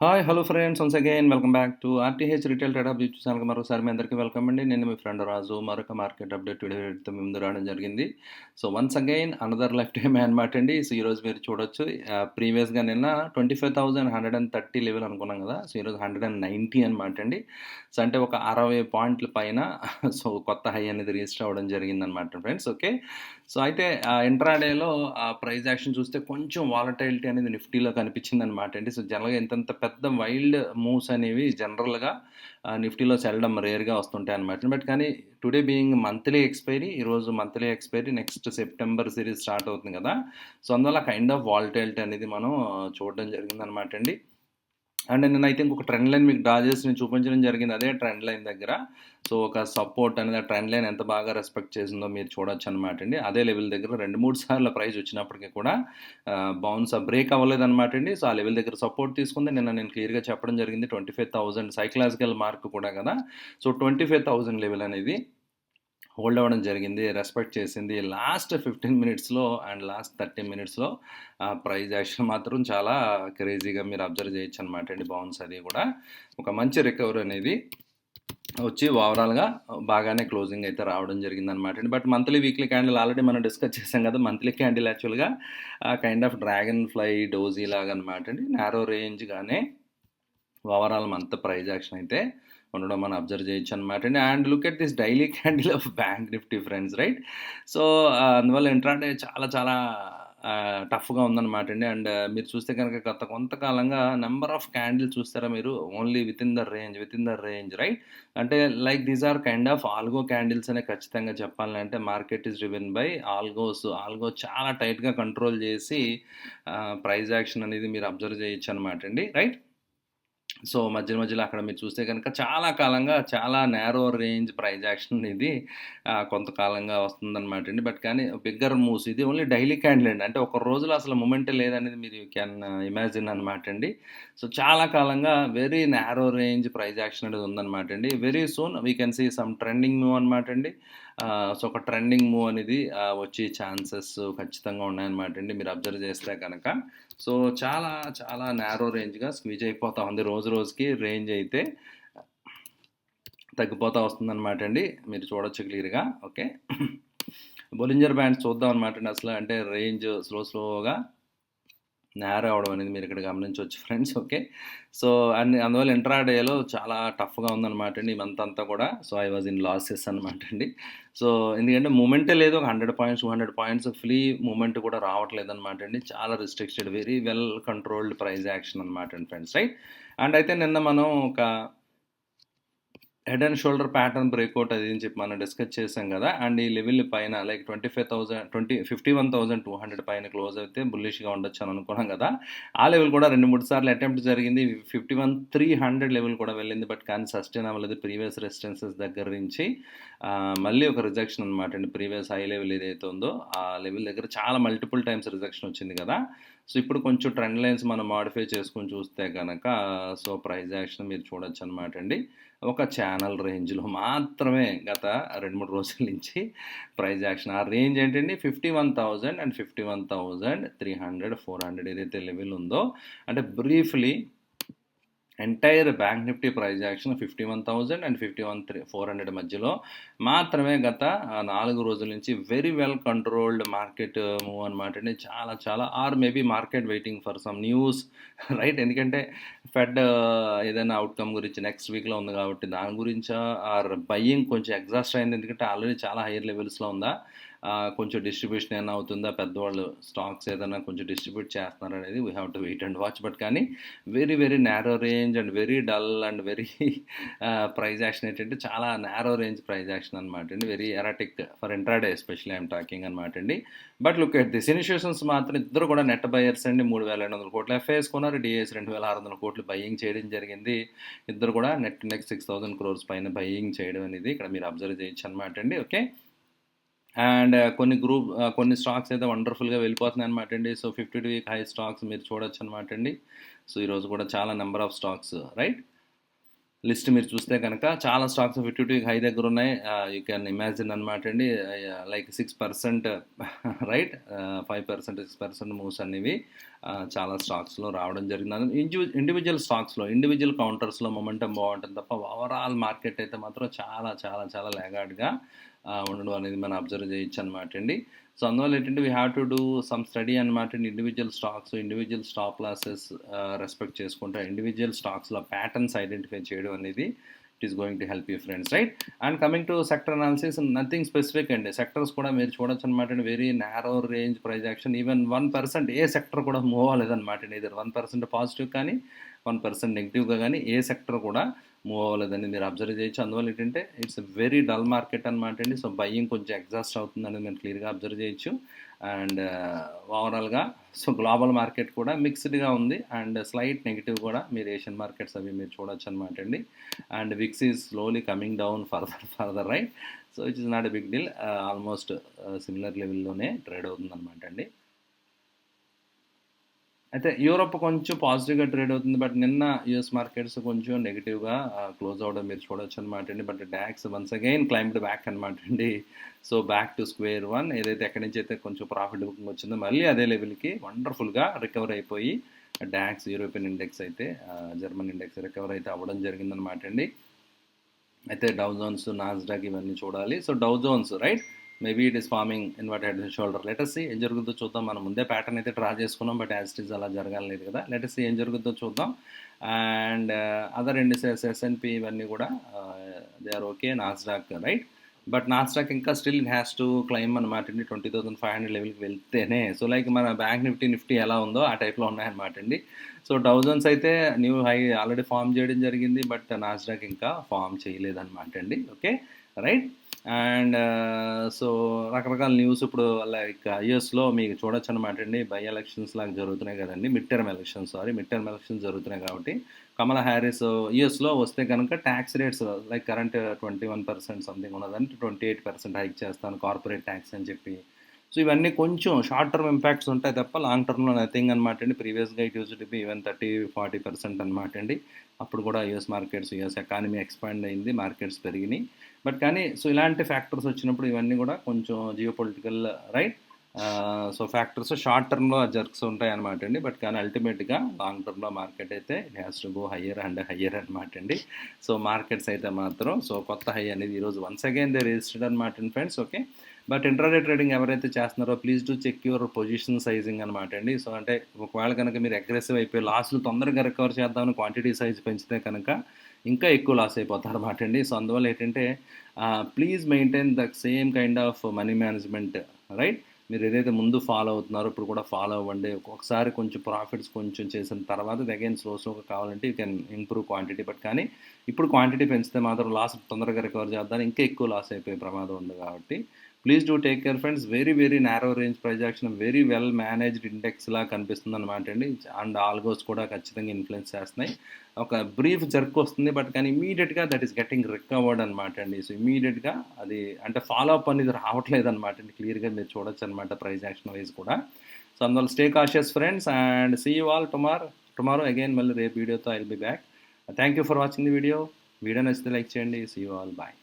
Hi hello friends once again welcome back to RTH retail trade up YouTube ఛానల్కి మరొకసారి మీ అందరికీ welcome అండి. నేను మీ ఫ్రెండ్ రాజు మరొక మార్కెట్ అప్డేట్ వీడియోతో మీ ముందు రావడం జరిగింది. So once again another life time అనమాట అండి. సో ఈరోజు మీరు చూడొచ్చు ప్రీవియస్గా నిన్న 25,130 లెవెల్ అనుకున్నాం కదా. సో ఈరోజు 190 అనమాట అండి. సో అంటే ఒక 60 పాయింట్ల పైన సో కొత్త హై అనేది రిజిస్టర్ అవ్వడం జరిగింది అనమాట ఫ్రెండ్స్. ఓకే, సో అయితే ఇంట్రాడేలో ప్రైస్ యాక్షన్ చూస్తే కొంచెం వాలటైలిటీ అనేది నిఫ్టీలో కనిపించింది అనమాట అండి. సో జనరల్గా ఇంతంత పెద్ద వైల్డ్ మూవ్స్ అనేవి జనరల్గా నిఫ్టీలో సెల్డమ్ రేర్గా వస్తుంటాయి అనమాట. బట్ కానీ టుడే బీయింగ్ మంత్లీ ఎక్స్పైరీ, ఈరోజు monthly expiry, next September series start అవుతుంది కదా. సో అందువల్ల కైండ్ ఆఫ్ వాలటైలిటీ అనేది మనం చూడడం జరిగింది అనమాట అండి. అండ్ నేను అయితే ఇంకొక ట్రెండ్ లైన్ మీకు డ్రా చేసి నేను చూపించడం జరిగింది అదే ట్రెండ్ లైన్ దగ్గర. సో ఒక సపోర్ట్ అనేది ఆ ట్రెండ్ లైన్ ఎంత బాగా రెస్పెక్ట్ చేసిందో మీరు చూడొచ్చు అనమాట అండి. అదే లెవెల్ దగ్గర 2-3 సార్లు ప్రైస్ వచ్చినప్పటికీ కూడా బౌన్స్ బ్రేక్ అవ్వలేదన్నమాట అండి. సో ఆ లెవెల్ దగ్గర సపోర్ట్ తీసుకుంది. నేను క్లియర్గా చెప్పడం జరిగింది 25,000 సైకలాజికల్ మార్క్ కూడా కదా. సో 25,000 లెవెల్ అనేది హోల్డ్ అవ్వడం జరిగింది, రెస్పెక్ట్ చేసింది. లాస్ట్ 15 మినిట్స్లో అండ్ లాస్ట్ 30 మినిట్స్లో ప్రైస్ యాక్షన్ మాత్రం చాలా క్రేజీగా మీరు అబ్జర్వ్ చేయొచ్చు అనమాట అండి. బౌన్స్ అది కూడా ఒక మంచి రికవరీ అనేది వచ్చి ఓవరాల్గా బాగానే క్లోజింగ్ అయితే రావడం జరిగింది అనమాట అండి. But monthly weekly candle already మనం డిస్కస్ చేసాం కదా. మంత్లీ క్యాండిల్ యాక్చువల్గా kind of dragonfly doji లాగా అనమాట అండి. నారో రేంజ్గానే ఓవరాల్ మంత్ ప్రైస్ యాక్షన్ అయితే ఉండడం మనం అబ్జర్వ్ చేయొచ్చు అనమాట అండి. And look at this daily candle of Bank Nifty friends, right. So అందువల్ల ఇంట్రాడే చాలా చాలా టఫ్గా ఉందన్నమాట అండి. అండ్ మీరు చూస్తే కనుక గత కొంతకాలంగా నెంబర్ ఆఫ్ క్యాండిల్స్ చూస్తారా మీరు, only within the range, right. అంటే like these are kind of algo candles అనే ఖచ్చితంగా చెప్పాలంటే. Market is driven by algo చాలా టైట్గా కంట్రోల్ చేసి ప్రైస్ యాక్షన్ అనేది మీరు అబ్జర్వ్ చేయొచ్చు అనమాట అండి, రైట్. సో మధ్యలో అక్కడ మీరు చూస్తే కనుక చాలా కాలంగా చాలా నేరో రేంజ్ ప్రైస్ యాక్షన్ ఇది కొంతకాలంగా వస్తుందన్నమాట అండి. బట్ కానీ బిగ్గర్ మూవ్స్ ఇది ఓన్లీ డైలీ క్యాండిల్ అండి. అంటే ఒక రోజులో అసలు మూమెంటే లేదనేది మీరు క్యాన్ ఇమాజిన్ అనమాట అండి. సో చాలా కాలంగా very narrow range price action అనేది ఉందన్నమాట అండి. Very soon we can see some trending move అనమాట అండి. సో ఒక ట్రెండింగ్ మూవ్ అనేది వచ్చే ఛాన్సెస్ ఖచ్చితంగా ఉన్నాయన్నమాట అండి మీరు అబ్జర్వ్ చేస్తే కనుక. సో చాలా చాలా నేరో రేంజ్గా స్క్వీజ్ అయిపోతూ ఉంది. రోజుకి రేంజ్ అయితే తగ్గిపోతూ వస్తుందన్నమాట అండి. మీరు చూడొచ్చు క్లియర్గా. ఓకే, బొలింజర్ బ్యాండ్స్ చూద్దాం అనమాట అండి. అసలు అంటే రేంజ్ స్లోగా నేరో అవడం అనేది మీరు ఇక్కడ గమనించవచ్చు ఫ్రెండ్స్. ఓకే, సో అందువల్ల ఇంట్రాడేలో చాలా టఫ్గా ఉందన్నమాట అండి ఈ మంత్ అంతా కూడా. So I was in losses అనమాట అండి. సో ఎందుకంటే మూమెంటే లేదు. ఒక 100 పాయింట్స్ 200 పాయింట్స్ ఫ్రీ మూమెంట్ కూడా రావట్లేదు అనమాట అండి. చాలా restricted, very well controlled price action అనమాట అండి ఫ్రెండ్స్, రైట్. అండ్ అయితే నిన్న మనం ఒక head and shoulder pattern breakout అది అని చెప్పి మనం డిస్కస్ చేసాం కదా. అండ్ ఈ లెవెల్ పైన లైక్ 51,200 పైన క్లోజ్ అయితే బుల్లిష్గా ఉండొచ్చు అని అనుకున్నాం కదా. ఆ లెవెల్ కూడా 2-3 సార్లు అటెంప్ట్ జరిగింది. 51,300 లెవెల్ కూడా వెళ్ళింది. బట్ కానీ సస్టైన్ అవ్వలేదు. ప్రీవియస్ రెసిస్టెన్సెస్ దగ్గర నుంచి మళ్ళీ ఒక రిజెక్షన్ అనమాట అండి. ప్రీవియస్ హై లెవెల్ ఏదైతే ఉందో ఆ లెవెల్ దగ్గర చాలా మల్టిపుల్ టైమ్స్ రిజెక్షన్ వచ్చింది కదా. సో ఇప్పుడు కొంచెం ట్రెండ్ లైన్స్ మనం మాడిఫై చేసుకొని చూస్తే కనుక సో ప్రైస్ యాక్షన్ మీరు చూడొచ్చు అనమాట అండి. ఒక ఛానల్ రేంజ్లో మాత్రమే గత 2-3 రోజుల నుంచి ప్రైస్ యాక్షన్. ఆ రేంజ్ ఏంటండి 51,000 అండ్ 51,300 400 ఏదైతే లెవెల్ ఉందో. అంటే briefly entire bank Nifty price action 51,000 and 51,400 మధ్యలో మాత్రమే గత 4 రోజుల నుంచి very well controlled market move అనమాట అండి. చాలా చాలా or maybe market waiting for some news, right. ఎందుకంటే ఫెడ్ ఏదైనా అవుట్కమ్ గురించి నెక్స్ట్ వీక్లో ఉంది కాబట్టి దాని గురించి ఆర్ బయ్యింగ్ కొంచెం ఎగ్జాస్ట్ అయింది. ఎందుకంటే ఆల్రెడీ చాలా హైయర్ లెవెల్స్లో ఉందా, కొంచెం డిస్ట్రిబ్యూషన్ ఏమైనా అవుతుందా, పెద్దవాళ్ళు స్టాక్స్ ఏదైనా కొంచెం డిస్ట్రిబ్యూట్ చేస్తున్నారు అనేది we have to wait and watch. But కానీ very very narrow range and very dull and very price action ఏంటంటే చాలా నేరో రేంజ్ ప్రైస్ యాక్షన్ అనమాట అండి. Very erratic for intraday especially I'm talking అనమాట అండి. But look at this initiations మాత్రం ఇద్దరు కూడా నెట్ బయర్స్ అండి. 3,800 కోట్లు ఎఫ్ఐఎస్ కొన్నారు, డిఎస్ 2,600 కోట్లు బయ్యింగ్ చేయడం జరిగింది. ఇద్దరు కూడా నెట్ 6,000 crores పైన బయ్యింగ్ చేయడం అనేది ఇక్కడ మీరు అబ్జర్వ్ చేయొచ్చు అనమాట అండి. ఓకే, అండ్ కొన్ని స్టాక్స్ అయితే వండర్ఫుల్గా వెళ్ళిపోతున్నాయి అనమాట అండి. సో 52 వీక్ హై స్టాక్స్ మీరు చూడొచ్చు అనమాట అండి. సో ఈరోజు కూడా చాలా number of stocks, right. List మీరు చూస్తే కనుక చాలా స్టాక్స్ 52 హై దగ్గర ఉన్నాయి. యూ కెన్ ఇమాజిన్ అనమాట అండి. లైక్ 6% రైట్, 5% 6% మూవ్స్ అనేవి చాలా స్టాక్స్లో రావడం జరిగింది. ఇండివిజువల్ స్టాక్స్లో ఇండివిజువల్ కౌంటర్స్లో మొమెంటం బాగుంటుంది తప్ప ఓవరాల్ మార్కెట్ అయితే మాత్రం చాలా చాలా చాలా లాగార్డ్గా ఉండడం అనేది మనం అబ్జర్వ్ చేయొచ్చు అనమాట అండి. సో అందువల్ల ఏంటంటే we have to do some study అనమాట అండి. Individual stocks, individual stop losses respect చేసుకుంటే ఇండివిజువల్ స్టాక్స్లో ప్యాటర్న్స్ ఐడెంటిఫై చేయడం అనేది it is going to help you friends, right. And coming to sector analysis, nothing specific అండి. Sectors కూడా మీరు చూడొచ్చు అనమాట అండి. Very narrow range price action. Even 1% ఏ సెక్టర్ కూడా మూవ్ అవ్వలేదన్నమాట అండి. ఇది 1% పాజిటివ్ కానీ 1% నెగిటివ్గా కానీ ఏ సెక్టర్ కూడా మూవ్ అవ్వలేదని మీరు అబ్జర్వ్ చేయొచ్చు. అందువల్ల ఏంటంటే ఇట్స్ వెరీ డల్ మార్కెట్ అనమాట అండి. సో బయ్యింగ్ కొంచెం ఎగ్జాస్ట్ అవుతుందని మీరు క్లియర్గా అబ్జర్వ్ చేయొచ్చు. అండ్ ఓవరాల్గా సో గ్లోబల్ మార్కెట్ కూడా మిక్స్డ్గా ఉంది అండ్ స్లైట్ నెగిటివ్ కూడా మీరు ఏషియన్ మార్కెట్స్ అవి మీరు చూడొచ్చు అనమాట అండి. And wicks is slowly coming down further right. So it is not a big deal. Almost similar లెవెల్లోనే ట్రేడ్ అవుతుంది అనమాట అండి. అయితే యూరోప్ కొంచెం పాజిటివ్గా ట్రేడ్ అవుతుంది. బట్ నిన్న యూఎస్ మార్కెట్స్ కొంచెం నెగిటివ్గా క్లోజ్ అవ్వడం మీరు చూడొచ్చు అనమాట అండి. But DAX once again climbed back అనమాట అండి. So back to square one. ఏదైతే ఎక్కడి నుంచి అయితే కొంచెం ప్రాఫిట్ బుకింగ్ వచ్చిందో మళ్ళీ అదే లెవెల్కి వండర్ఫుల్గా రికవర్ అయిపోయి డాక్స్ యూరోపియన్ ఇండెక్స్ అయితే జర్మన్ ఇండెక్స్ రికవర్ అయితే అవ్వడం జరిగిందనమాట అండి. అయితే డౌ జోన్స్, నాస్డాక్ ఇవన్నీ చూడాలి. So Dow Jones right, maybe it is forming invert head and shoulder. Let's see ఏం జరుగుతుందో చూద్దాం. మనం ముందే ప్యాటర్న్ అయితే డ్రా చేసుకున్నాం, బట్ యాజ్ ఇట్ ఈస్ అలా జరగాలేదు కదా. లెటస్ సి ఏం జరుగుతుందో చూద్దాం. అండ్ అదర్ ఇండిసెస్ ఎస్ఎన్పి ఇవన్నీ కూడా they are okay. Nasdaq right, but Nasdaq ఇంకా still it has to climb అనమాట అండి 20,500 లెవెల్కి వెళ్తేనే. సో లైక్ మన బ్యాంక్ నిఫ్టీ ఎలా ఉందో ఆ టైప్లో ఉన్నాయన్నమాట అండి. సో డౌజన్స్ అయితే న్యూ హై ఆల్రెడీ ఫామ్ చేయడం జరిగింది, బట్ నాస్డాక్ ఇంకా ఫామ్ చేయలేదన్నమాట అండి. Okay right. అండ్ సో రకరకాల న్యూస్ ఇప్పుడు లైక్ యూఎస్లో మీకు చూడొచ్చు అనమాట అండి. బై ఎలక్షన్స్ లాగా జరుగుతున్నాయి కదండి. మిడ్ టర్మ్ ఎలక్షన్స్ జరుగుతున్నాయి కాబట్టి కమలా హ్యారిస్ యూఎస్లో వస్తే కనుక tax rates like current 21% something ఉన్నదంటే 28% హైక్ చేస్తాను కార్పొరేట్ ట్యాక్స్ అని చెప్పి. సో ఇవన్నీ కొంచెం షార్ట్ టర్మ్ ఇంపాక్ట్స్ ఉంటాయి తప్ప లాంగ్ టర్మ్లో నథింగ్ అనమాట అండి. ప్రీవియస్గా it use to be even 30-40% అనమాట అండి. అప్పుడు కూడా యూఎస్ ఎకానమీ ఎక్స్పాండ్ అయింది, మార్కెట్స్ పెరిగినాయి. బట్ కానీ సో ఇలాంటి ఫ్యాక్టర్స్ వచ్చినప్పుడు ఇవన్నీ కూడా కొంచెం geo political right, so factors short టర్మ్లో జర్క్స్ ఉంటాయి అనమాట అండి. బట్ కానీ అల్టిమేట్గా లాంగ్ టర్మ్లో మార్కెట్ అయితే it has to go higher and higher అనమాట అండి. సో మార్కెట్స్ అయితే మాత్రం సో కొత్త హై అనేది ఈరోజు వన్స్ అగైన్ దే రిజిస్టర్డ్ అనమాట అండి friends. Okay, but intraday trading ఎవరైతే చేస్తున్నారో please do check your position sizing అనమాట అండి. సో అంటే ఒకవేళ కనుక మీరు అగ్రెసివ్ అయిపోయి లాస్లు తొందరగా రికవర్ చేద్దామని క్వాంటిటీ సైజ్ పెంచితే కనుక ఇంకా ఎక్కువ లాస్ అయిపోతారు అనమాట అండి. సో అందువల్ల ఏంటంటే please maintain the same kind of money management right. మీరు ఏదైతే ముందు ఫాలో అవుతున్నారో ఇప్పుడు కూడా ఫాలో అవ్వండి. ఒక్కొక్కసారి కొంచెం ప్రాఫిట్స్ కొంచెం చేసిన తర్వాత అగైన్ స్లోగా కావాలంటే you can improve quantity. But కానీ ఇప్పుడు క్వాంటిటీ పెంచితే మాత్రం లాస్ తొందరగా రికవర్ చేద్దాం, ఇంకా ఎక్కువ లాస్ అయిపోయే ప్రమాదం ఉంది కాబట్టి please do take care friends. Very very narrow range price action, very well managed index లా కనిపిస్తుంది అనమాట అండి. అండ్ ఆల్గోస్ కూడా ఖచ్చితంగా ఇన్ఫ్లుయెన్స్ చేస్తున్నాయి. ఒక బ్రీఫ్ జర్క్ వస్తుంది, బట్ కానీ ఇమీడియట్గా దట్ ఈస్ గెటింగ్ రికవర్డ్ అనమాట అండి. సో ఇమీడియట్గా అది అంటే ఫాలో అప్ అనేది రావట్లేదు అనమాట అండి. క్లియర్గా మీరు చూడొచ్చు అనమాట ప్రైజ్ యాక్షన్ వైజ్ కూడా. సో అందువల్ల stay cautious friends and see you all tomorrow again. మళ్ళీ రేపు వీడియోతో I will be back. Thank you for watching the video. Video నచ్చితే లైక్ చేయండి. See you all, bye.